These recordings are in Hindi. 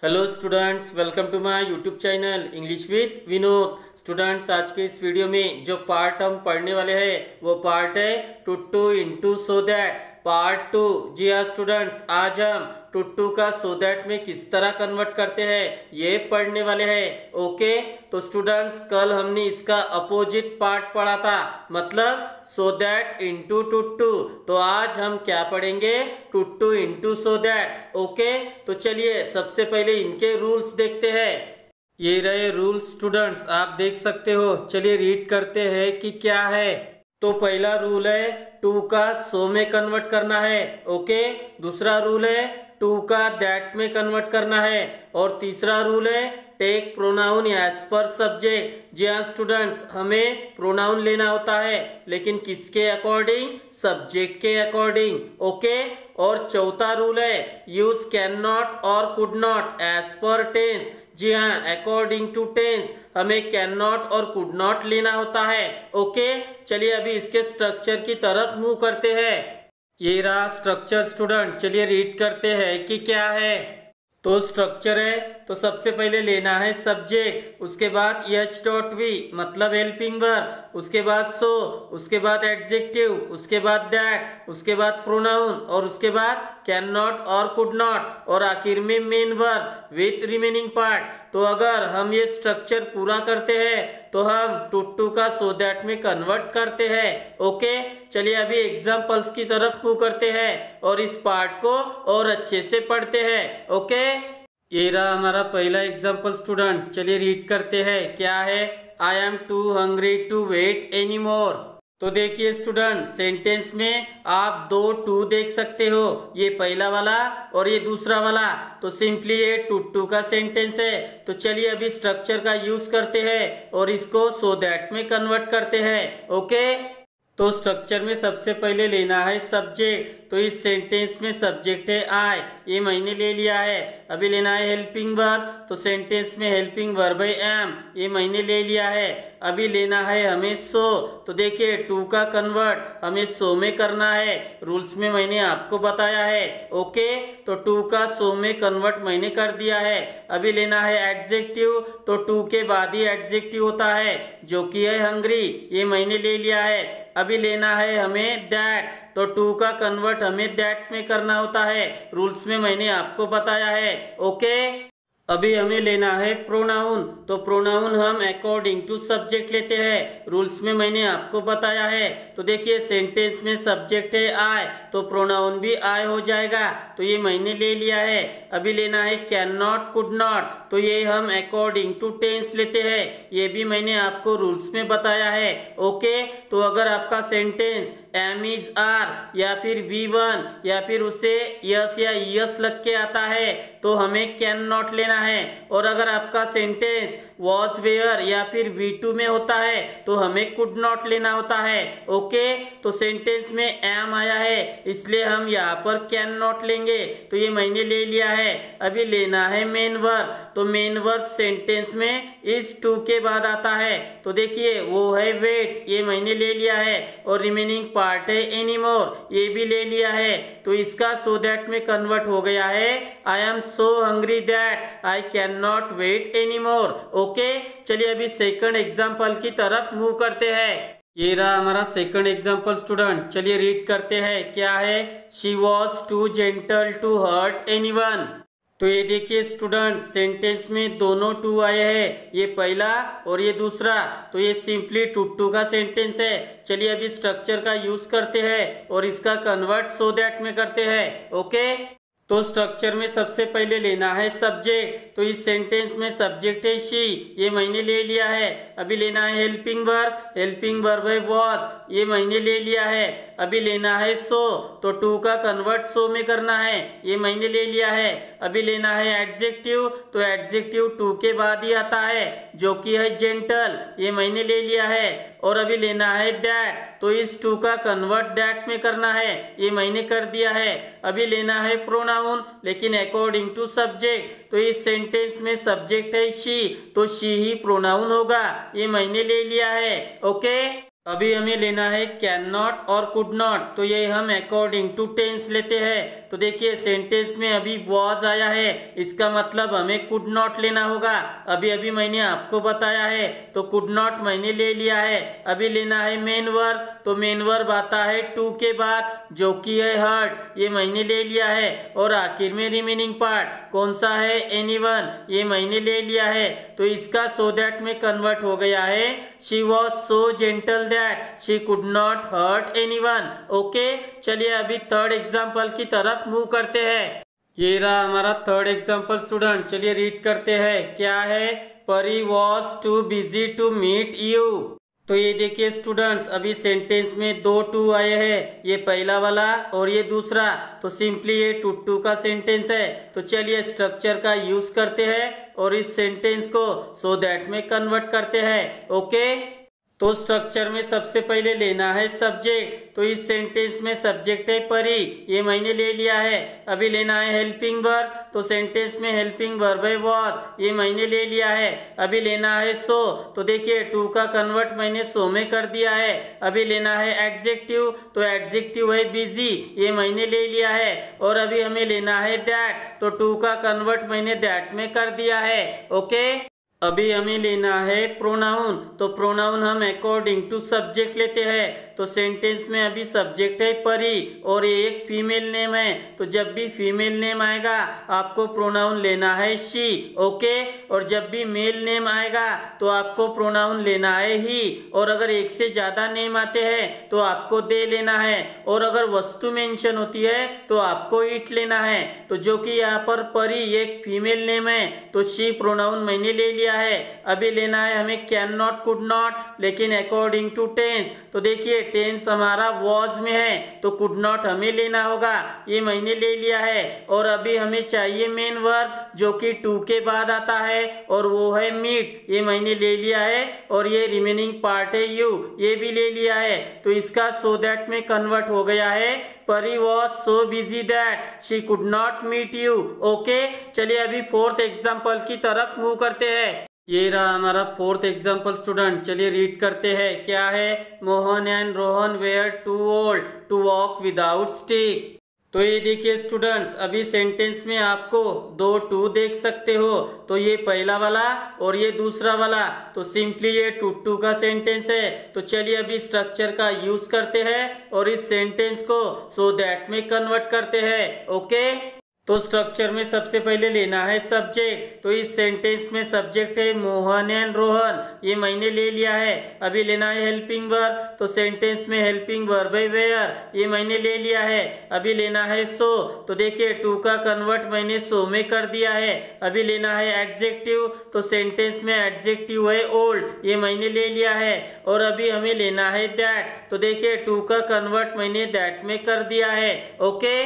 Hello students, welcome to my YouTube channel English with Vinod. Students, आज के इस वीडियो में जो पार्ट हम पढ़ने वाले हैं वो पार्ट है two into so that part 2। जी हाँ स्टूडेंट्स, आज हम टू का सो दैट में किस तरह कन्वर्ट करते हैं ये पढ़ने वाले हैं। ओके, तो स्टूडेंट्स कल हमने इसका अपोजिट पार्ट पढ़ा था, मतलब सो दैट इंटू टू। तो आज हम क्या पढ़ेंगे? Two into so that. Okay, तो चलिए सबसे पहले इनके रूल्स देखते हैं। ये रहे रूल्स स्टूडेंट्स, आप देख सकते हो। चलिए रीड करते हैं कि क्या है। तो पहला रूल है टू का सो में कन्वर्ट करना है। ओके, दूसरा रूल है टू का दैट में कन्वर्ट करना है, और तीसरा रूल है take pronoun as per subject. जी हाँ स्टूडेंट्स, हमें प्रोनाउन लेना होता है, लेकिन किसके अकॉर्डिंग? सब्जेक्ट के अकॉर्डिंग। ओके, और चौथा रूल है यूज कैन नॉट और could not as per tense. जी हाँ, अकॉर्डिंग टू टेंस हमें कैन नॉट और कुड नॉट लेना होता है। ओके, चलिए अभी इसके स्ट्रक्चर की तरफ मूव करते हैं। ये रहा स्ट्रक्चर स्टूडेंट, चलिए रीड करते हैं कि क्या है। तो स्ट्रक्चर है, तो सबसे पहले लेना है सब्जेक्ट, उसके बाद H.V मतलब हेल्पिंग वर्ब, उसके बाद सो, उसके बाद एडजेक्टिव, उसके बाद दैट, उसके बाद प्रोनाउन, और उसके बाद कैन नॉट और कुड नॉट, और आखिर में main verb with remaining part. तो अगर हम ये स्ट्रक्चर पूरा करते हैं तो हम टू का सो दैट में कन्वर्ट करते हैं। ओके, चलिए अभी एग्जांपल्स की तरफ मूव करते हैं और इस पार्ट को और अच्छे से पढ़ते हैं। ओके, ये रहा हमारा पहला एग्जांपल स्टूडेंट, चलिए रीड करते हैं क्या है। I am too hungry to wait any more. तो देखिए स्टूडेंट, सेंटेंस में आप दो टू देख सकते हो, ये पहला वाला और ये दूसरा वाला। तो सिंपली ये टू का सेंटेंस है। तो चलिए अभी स्ट्रक्चर का यूज करते हैं और इसको सो दैट में कन्वर्ट करते हैं। ओके, तो स्ट्रक्चर में सबसे पहले लेना है सब्जेक्ट। तो इस सेंटेंस में सब्जेक्ट है आई, ये मैंने ले लिया है। अभी लेना है हेल्पिंग वर्ब, तो सेंटेंस में हेल्पिंग वर्ब है एम, ये मैंने ले लिया है। अभी लेना है हमें सो, तो देखिए टू का कन्वर्ट हमें सो में करना है, रूल्स में मैंने आपको बताया है। ओके, तो टू का सो में कन्वर्ट मैंने कर दिया है। अभी लेना है एडजेक्टिव, तो टू के बाद ही एडजेक्टिव होता है जो कि है हंग्री, ये मैंने ले लिया है। अभी लेना है हमें दैट, तो टू का कन्वर्ट हमें दैट में करना होता है, रूल्स में मैंने आपको बताया है। ओके, अभी हमें लेना है प्रोनाउन, तो प्रोनाउन हम अकॉर्डिंग टू सब्जेक्ट लेते हैं, रूल्स में मैंने आपको बताया है। तो देखिए सेंटेंस में सब्जेक्ट है आई, तो प्रोनाउन भी आई हो जाएगा, तो ये मैंने ले लिया है। अभी लेना है कैन नॉट कुड नॉट, तो ये हम अकॉर्डिंग टू टेंस लेते हैं, ये भी मैंने आपको रूल्स में बताया है। ओके, तो अगर आपका सेंटेंस एम इज आर या फिर V1 या फिर उसे यस या यस लग के आता है तो हमें कैन नॉट लेना है, और अगर आपका सेंटेंस वॉज वेयर या फिर V2 में होता है तो हमें कुड नॉट लेना होता है। ओके, तो सेंटेंस में एम आया है इसलिए हम यहाँ पर कैन नॉट लेंगे, तो ये मैंने ले लिया है। अभी लेना है मेन वर्ब, तो मेन वर्ब सेंटेंस में इस टू के बाद आता है, तो देखिए वो है वेट, ये मैंने ले लिया है, और रिमेनिंग पार्ट है एनी मोर, ये भी ले लिया है। तो इसका सो दैट में कन्वर्ट हो गया है I am so hungry that I can not wait any more. Okay, चलिए अभी सेकंड एग्जांपल की तरफ मूव करते हैं। ये रहा हमारा सेकंड एग्जांपल स्टूडेंट, चलिए रीड करते हैं क्या है। She was too gentle to hurt anyone. तो ये देखिए स्टूडेंट, सेंटेंस में दोनों टू आए हैं, ये पहला और ये दूसरा, तो ये सिंपली टू का सेंटेंस है। चलिए अभी स्ट्रक्चर का यूज करते हैं और इसका कन्वर्ट सो दैट में करते हैं। ओके, तो स्ट्रक्चर में सबसे पहले लेना है सब्जेक्ट, तो इस सेंटेंस में सब्जेक्ट है शी, ये मैंने ले लिया है। अभी लेना है हेल्पिंग वर्ब है वॉज, ये मैंने ले लिया है। अभी लेना है सो, तो टू का कन्वर्ट सो में करना है, ये मैंने ले लिया है। अभी लेना है एडजेक्टिव, तो एडजेक्टिव टू के बाद ही आता है जो कि है जेंटल, ये मैंने ले लिया है। और अभी लेना है दैट, तो इस टू का कन्वर्ट दैट में करना है, ये मैंने कर दिया है। अभी लेना है प्रोनाउन, लेकिन अकॉर्डिंग टू सब्जेक्ट, तो इस सेंटेंस में सब्जेक्ट है शी, तो शी ही प्रोनाउन होगा, ये मैंने ले लिया है। ओके, अभी हमें लेना है कैन नॉट और कुड नॉट, तो ये हम अकॉर्डिंग टू टेंस लेते हैं। तो देखिए सेंटेंस में अभी वॉज आया है, इसका मतलब हमें कुड नॉट लेना होगा। अभी अभी मैंने आपको बताया है, तो कुड नॉट मैंने ले लिया है। अभी लेना है मेन वर्ब, तो मेन वर्ब आता है टू के बाद, जो कि है हर्ड, ये मैंने ले लिया है। और आखिर में रिमेनिंग पार्ट कौन सा है, एनीवन, ये मैंने ले लिया है। तो इसका सो दैट में कन्वर्ट हो गया है she was so gentle that she could not hurt anyone. Okay, चलिए अभी थर्ड एग्जाम्पल की तरफ मूव करते हैं। ये रहा हमारा थर्ड एग्जाम्पल स्टूडेंट, चलिए रीड करते हैं। क्या है, Pari was too busy to meet you. तो ये देखिए स्टूडेंट्स, अभी सेंटेंस में दो टू आए हैं, ये पहला वाला और ये दूसरा। तो सिंपली ये टू का सेंटेंस है। तो चलिए स्ट्रक्चर का यूज करते हैं और इस सेंटेंस को सो दैट में कन्वर्ट करते हैं। ओके, तो स्ट्रक्चर में सबसे पहले लेना है सब्जेक्ट। तो इस सेंटेंस में सब्जेक्ट है परी, ये मैंने ले लिया है। अभी लेना है हेल्पिंग वर्ब, तो सेंटेंस में हेल्पिंग वर्ब है वॉज, ये मैंने ले लिया है। अभी लेना है सो, तो देखिए टू का कन्वर्ट मैंने सो में कर दिया है। अभी लेना है एडजेक्टिव, तो एडजेक्टिव है बिजी, ये मैंने ले लिया है। और अभी हमें लेना है दैट, तो टू का कन्वर्ट मैंने दैट में कर दिया है। ओके, अभी हमें लेना है प्रोनाउन, तो प्रोनाउन हम अकॉर्डिंग टू सब्जेक्ट लेते हैं। तो सेंटेंस में अभी सब्जेक्ट है परी और ये एक फीमेल नेम है, तो जब भी फीमेल नेम आएगा आपको प्रोनाउन लेना है शी। ओके, और जब भी मेल नेम आएगा तो आपको प्रोनाउन लेना है ही। और अगर एक से ज्यादा नेम आते हैं तो आपको दे लेना है। और अगर वस्तु मेंशन होती है तो आपको इट लेना है। तो जो कि यहाँ पर परी एक फीमेल नेम है, तो शी प्रोनाउन मैंने ले लिया है। अभी लेना है हमें कैन नॉट कुड नॉट, लेकिन अकॉर्डिंग टू टेंस। तो देखिए टेंस हमारा वॉज में है, तो कुड नॉट हमें लेना होगा, ये मैंने ले लिया है। और अभी हमें चाहिए मेन वर्ब, जो कि टू के बाद आता है और वो है मीट, ये मैंने ले लिया है। और ये रिमेनिंग पार्ट है यू, ये भी ले लिया है। तो इसका सो दैट में कन्वर्ट हो गया है Pari was so busy that she could not meet you. Okay, चलिए अभी फोर्थ एग्जाम्पल की तरफ मूव करते हैं। ये रहा हमारा फोर्थ एग्जाम्पल स्टूडेंट, चलिए रीड करते हैं। क्या है, Mohan and Rohan were too old to walk without stick. तो ये देखिए स्टूडेंट्स, अभी सेंटेंस में आपको दो टू देख सकते हो, तो ये पहला वाला और ये दूसरा वाला। तो सिंपली ये टू का सेंटेंस है। तो चलिए अभी स्ट्रक्चर का यूज करते हैं और इस सेंटेंस को सो दैट में कन्वर्ट करते हैं। ओके, तो स्ट्रक्चर में सबसे पहले लेना है सब्जेक्ट। तो इस सेंटेंस में सब्जेक्ट है मोहन एंड रोहन, ये मैंने ले लिया है। अभी लेना है हेल्पिंग वर्ब, तो सेंटेंस में हेल्पिंग वर्ब है वेयर, ये मैंने ले लिया है। अभी लेना है सो, तो देखिए टू का कन्वर्ट मैंने सो में कर दिया है। अभी लेना है एडजेक्टिव, तो सेंटेंस में एडजेक्टिव है ओल्ड, ये मैंने ले लिया है। और अभी हमें लेना है दैट, तो देखिए टू का कन्वर्ट मैंने दैट में कर दिया है। ओके,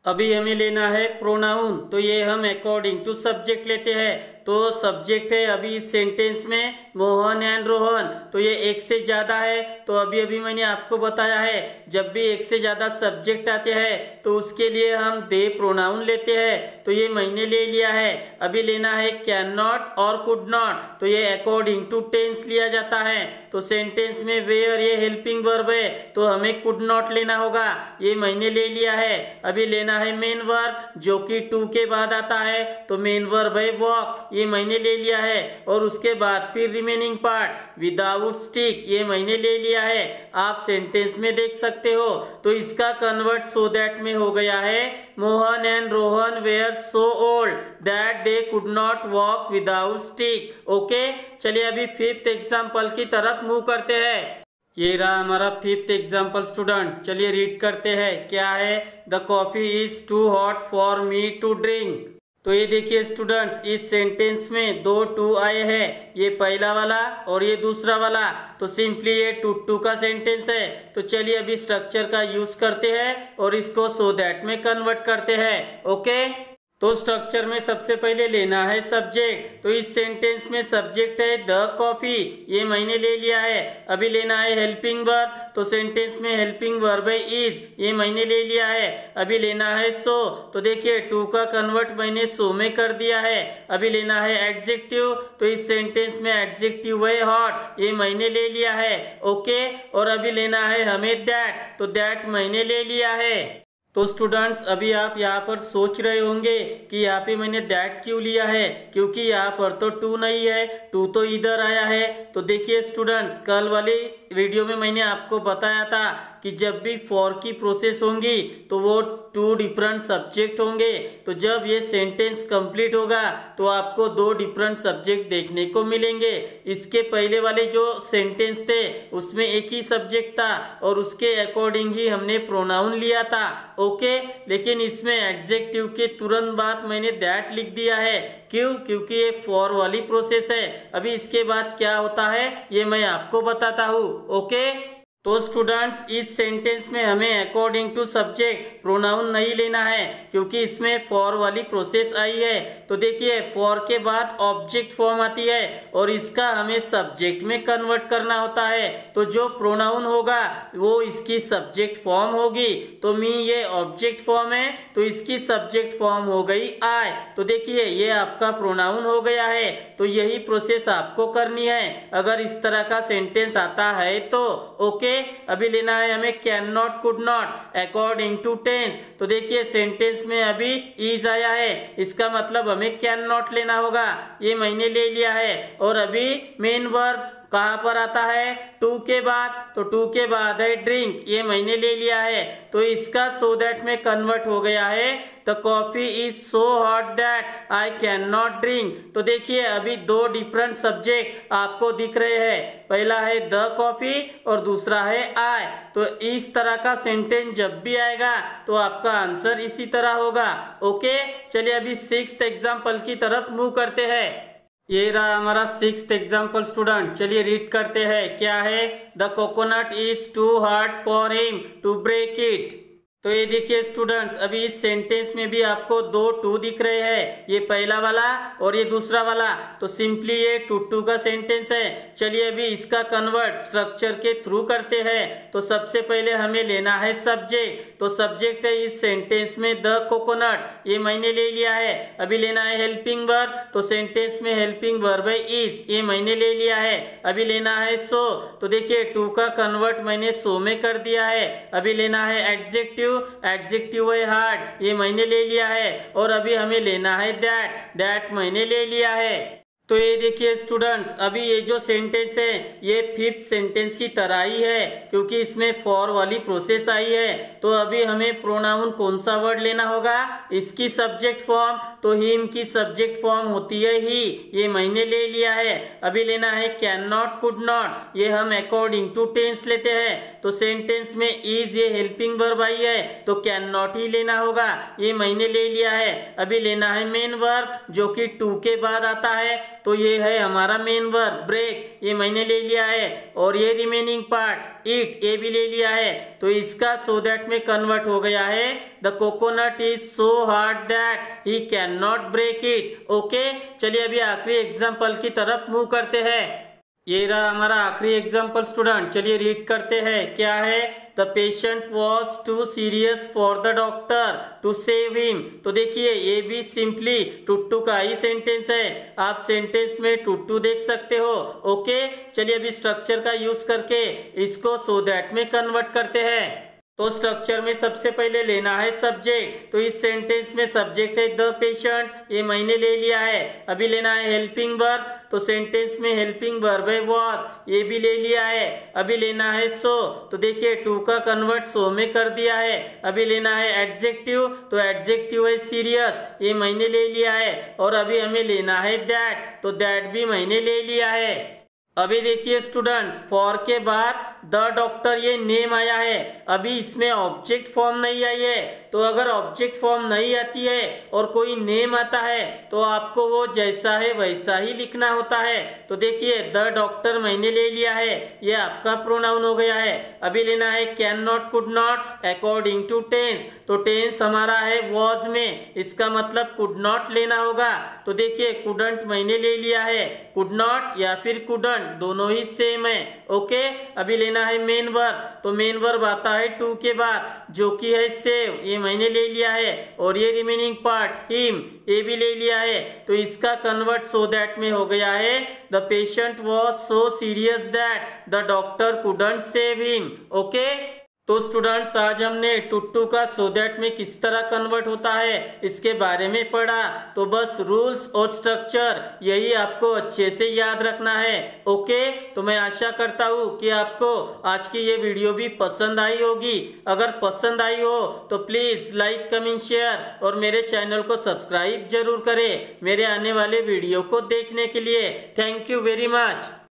अभी हमें लेना है प्रोनाउन, तो ये हम अकॉर्डिंग टू सब्जेक्ट लेते हैं। तो सब्जेक्ट है अभी इस सेंटेंस में मोहन एंड रोहन, तो ये एक से ज्यादा है। तो अभी अभी मैंने आपको बताया है, जब भी एक से ज्यादा सब्जेक्ट आते हैं तो उसके लिए हम दे प्रोनाउन लेते हैं। तो ये मैंने ले लिया है। अभी लेना है कैन नॉट और कुड नॉट, तो ये अकॉर्डिंग टू टेंस लिया जाता है। तो सेंटेंस में वेयर ये हेल्पिंग वर्ब है, तो हमें कुड नॉट लेना होगा, ये मैंने ले लिया है। अभी लेना है मेन वर्ब, जो कि टू के बाद आता है, तो मेन वर्ब है वॉक, ये मैंने ले लिया है। और उसके बाद फिर रिमेनिंग पार्ट विदाउट स्टिक, ये मैंने ले लिया है। आप सेंटेंस में देख सकते हो। तो इसका कन्वर्ट सो दैट में हो गया है Mohan and Rohan were so old that they could not walk without stick. Okay, चलिए अभी फिफ्थ एग्जाम्पल की तरफ मूव करते हैं। ये रहा हमारा फिफ्थ एग्जाम्पल स्टूडेंट, चलिए रीड करते हैं। क्या है, the coffee is too hot for me to drink. तो ये देखिए स्टूडेंट्स, इस सेंटेंस में दो टू आए हैं, ये पहला वाला और ये दूसरा वाला। तो सिंपली ये टू का सेंटेंस है। तो चलिए अभी स्ट्रक्चर का यूज करते हैं और इसको सो दैट में कन्वर्ट करते हैं। ओके, तो स्ट्रक्चर में सबसे पहले लेना है सब्जेक्ट। तो इस सेंटेंस में सब्जेक्ट है द कॉफी, ये मैंने ले लिया है। अभी लेना है हेल्पिंग वर्ब। तो सेंटेंस में हेल्पिंग वर्ब है इज, ये मैंने ले लिया है। अभी लेना है सो। तो देखिए टू का कन्वर्ट मैंने सो में कर दिया है। अभी लेना है एडजेक्टिव। तो इस सेंटेंस में एडजेक्टिव है हॉट, ये मैंने ले लिया है। ओके, और अभी लेना है हमें दैट। तो दैट मैंने ले लिया है। तो स्टूडेंट्स अभी आप यहाँ पर सोच रहे होंगे कि यहाँ पे मैंने दैट क्यों लिया है, क्योंकि यहाँ पर तो टू नहीं है, टू तो इधर आया है। तो देखिए स्टूडेंट्स, कल वाले वीडियो में मैंने आपको बताया था कि जब भी फॉर की प्रोसेस होंगी तो वो टू डिफरेंट सब्जेक्ट होंगे। तो जब ये सेंटेंस कंप्लीट होगा तो आपको दो डिफरेंट सब्जेक्ट देखने को मिलेंगे। इसके पहले वाले जो सेंटेंस थे उसमें एक ही सब्जेक्ट था और उसके अकॉर्डिंग ही हमने प्रोनाउन लिया था। ओके, लेकिन इसमें एडजेक्टिव के तुरंत बाद मैंने दैट लिख दिया है। क्यों? क्योंकि ये फॉर वाली प्रोसेस है। अभी इसके बाद क्या होता है ये मैं आपको बताता हूँ। ओके, तो स्टूडेंट्स इस सेंटेंस में हमें अकॉर्डिंग टू सब्जेक्ट प्रोनाउन नहीं लेना है, क्योंकि इसमें फॉर वाली प्रोसेस आई है। तो देखिए फॉर के बाद ऑब्जेक्ट फॉर्म आती है और इसका हमें सब्जेक्ट में कन्वर्ट करना होता है। तो जो प्रोनाउन होगा वो इसकी सब्जेक्ट फॉर्म होगी। तो मी ये ऑब्जेक्ट फॉर्म है तो इसकी सब्जेक्ट फॉर्म हो गई आई। तो देखिए ये आपका प्रोनाउन हो गया है। तो यही प्रोसेस आपको करनी है अगर इस तरह का सेंटेंस आता है तो। ओके, अभी लेना है हमें can not, could not according to tense. तो देखिए सेंटेंस में अभी इज आया है, इसका मतलब हमें कैन नॉट लेना होगा, ये मैंने ले लिया है। और अभी मेन वर्ब कहाँ पर आता है? टू के बाद। तो टू के बाद है ड्रिंक, ये मैंने ले लिया है। तो इसका सो दैट में कन्वर्ट हो गया है the coffee is so hot that I can not drink. तो देखिए अभी दो डिफरेंट सब्जेक्ट आपको दिख रहे हैं, पहला है द कॉफी और दूसरा है आई। तो इस तरह का सेंटेंस जब भी आएगा तो आपका आंसर इसी तरह होगा। ओके, चलिए अभी सिक्स्थ एग्जाम्पल की तरफ मूव करते हैं। ये रहा हमारा सिक्स्थ एग्जाम्पल स्टूडेंट। चलिए रीड करते हैं। क्या है? The coconut is too hard for him to break it. तो ये देखिए स्टूडेंट्स, अभी इस सेंटेंस में भी आपको दो टू दिख रहे हैं, ये पहला वाला और ये दूसरा वाला। तो सिंपली ये टू टू का सेंटेंस है। चलिए अभी इसका कन्वर्ट स्ट्रक्चर के थ्रू करते हैं। तो सबसे पहले हमें लेना है सब्जेक्ट। तो सब्जेक्ट है इस सेंटेंस में द कोकोनट, ये मैंने ले लिया है। अभी लेना है हेल्पिंग वर्ब। तो सेंटेंस में हेल्पिंग वर्ब है इज, ये मैंने ले लिया है। अभी लेना है सो। तो देखिए टू का कन्वर्ट मैंने सो में कर दिया है। अभी लेना है एडजेक्टिव। एडजेक्टिव है हार्ड, ये मैंने ले लिया है। और अभी हमें लेना है दैट, दैट मैंने ले लिया है। तो ये देखिए स्टूडेंट्स, अभी ये जो सेंटेंस है ये फिफ्थ सेंटेंस की तरह ही है, क्योंकि इसमें फॉर वाली प्रोसेस आई है। तो अभी हमें प्रोनाउन कौन सा वर्ड लेना होगा? इसकी सब्जेक्ट फॉर्म। तो हिम की सब्जेक्ट फॉर्म होती है ही, ये मैंने ले लिया है। अभी लेना है कैन नॉट, कुड नॉट, ये हम अकॉर्डिंग टू टेंस लेते हैं। तो सेंटेंस में इज ये हेल्पिंग वर्ब आई है तो कैन नॉट ही लेना होगा, ये मैंने ले लिया है। अभी लेना है मेन वर्ब जो कि टू के बाद आता है। तो ये है हमारा मेन वर्ब ब्रेक, ये मैंने ले लिया है। और ये रिमेनिंग पार्ट इट, ये भी ले लिया है। तो इसका सो दैट में कन्वर्ट हो गया है the coconut is so hard that he can not break it. Okay, चलिए अभी आखिरी एग्जाम्पल की तरफ मूव करते हैं। ये रहा हमारा आखिरी एग्जाम्पल स्टूडेंट। चलिए रीड करते हैं। क्या है? The patient was too serious for the doctor to save him. तो देखिए ये भी सिंपली टू का ही सेंटेंस है, आप सेंटेंस में टू देख सकते हो। ओके, चलिए अभी स्ट्रक्चर का यूज करके इसको सो दैट में कन्वर्ट करते हैं। तो स्ट्रक्चर में सबसे पहले लेना है सब्जेक्ट। तो इस सेंटेंस में सब्जेक्ट है द पेशेंट, ये मैंने ले लिया है। अभी लेना है हेल्पिंग वर्ब। तो सेंटेंस में हेल्पिंग वर्ब है वॉज, ये भी ले लिया है। अभी लेना है सो। तो देखिए टू का कन्वर्ट सो में कर दिया है। अभी लेना है एडजेक्टिव। तो एडजेक्टिव है सीरियस, ये मैंने ले लिया है। और अभी हमें लेना है दैट। तो दैट भी मैंने ले लिया है। अभी देखिए स्टूडेंट्स, फॉर के बाद द डॉक्टर ये नेम आया है, अभी इसमें ऑब्जेक्ट फॉर्म नहीं आई है। तो अगर ऑब्जेक्ट फॉर्म नहीं आती है और कोई नेम आता है तो आपको वो जैसा है वैसा ही लिखना होता है। तो देखिए द डॉक्टर मैंने ले लिया है, ये आपका प्रोनाउन हो गया है। अभी लेना है can not, could not according to tense. तो टेंस हमारा है वॉज में, इसका मतलब कुड नॉट लेना होगा। तो देखिए कुडंट मैंने ले लिया है, कुड नॉट या फिर कुडंट दोनों ही सेम है। ओके, अभी लेना है मेन वर्ब। तो मेन वर्ब आता है टू के बाद जो कि है सेव, ये मैंने ले लिया है। और ये रिमेनिंग पार्ट हिम, ये भी ले लिया है। तो इसका कन्वर्ट सो दैट में हो गया है the patient was so serious that the doctor couldn't save him. Okay, तो स्टूडेंट्स आज हमने टू का सो दैट में किस तरह कन्वर्ट होता है इसके बारे में पढ़ा। तो बस रूल्स और स्ट्रक्चर यही आपको अच्छे से याद रखना है। ओके, तो मैं आशा करता हूँ कि आपको आज की ये वीडियो भी पसंद आई होगी। अगर पसंद आई हो तो प्लीज लाइक, कमेंट, शेयर और मेरे चैनल को सब्सक्राइब जरूर करें मेरे आने वाले वीडियो को देखने के लिए। Thank you very much.